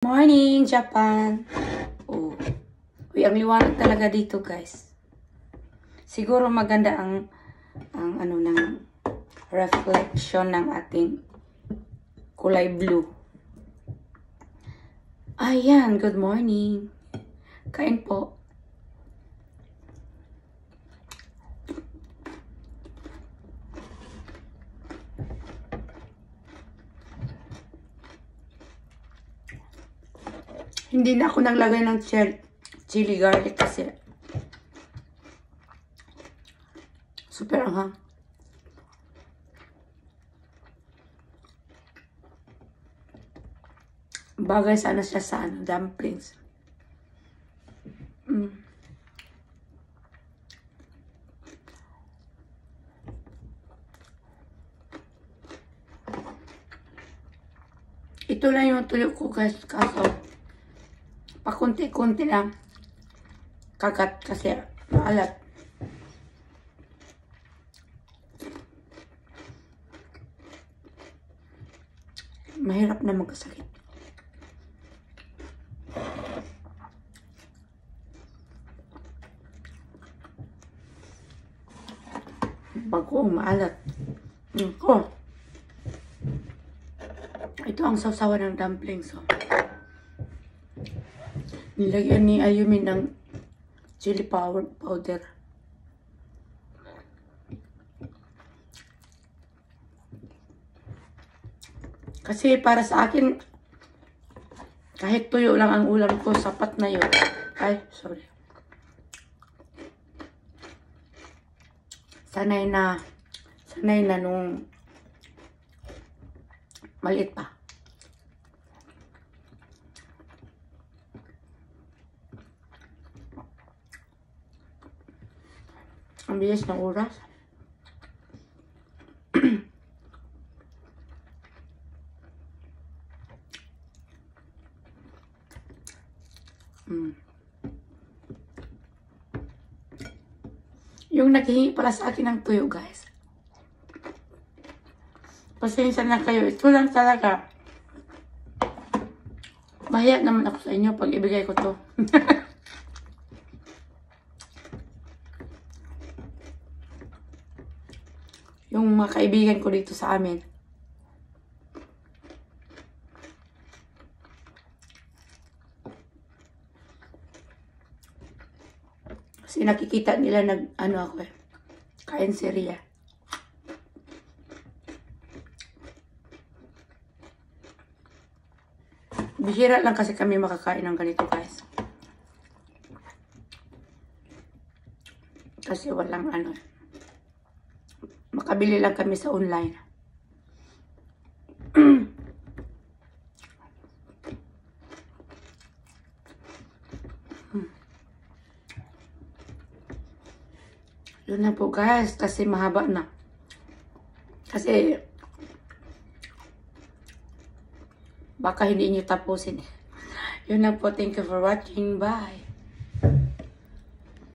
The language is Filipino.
Morning, Japan! Oh, uy, ang liwanag talaga dito, guys. Siguro maganda ang ano ng reflection ng ating kulay blue. Ayan, good morning. Kain po. Hindi na ako naglagay ng chili garlic kasi super anghang. Bagay sana siya sa dumplings. Ito lang yung tuyo ko, guys, kaso pakunti-kunti lang kagat kasi maalat. Mahirap na magkasakit. Bago, maalat. Ko. Ito ang sausawan ng dumplings. So. Nilagyan ni Ayumi ng chili powder. Kasi para sa akin, kahit tuyo lang ang ulam ko, sapat na yun. Ay, sorry. Sanay na nung maliit pa. Ang bilis ng oras. Yung naghihingi pala sa akin ng tuyo, guys. Pasensya na kayo. Ito lang talaga. Mahiya naman ako sa inyo pag ibigay ko to. Yung mga kaibigan ko dito sa amin. Kasi nakikita nila ako kain seriya. Bihira lang kasi kami makakain ng ganito, guys. Kasi walang makabili lang kami sa online. Yun na po, guys, kasi mahaba na. Kasi baka hindi nyo tapusin. Yun na po. Thank you for watching. Bye.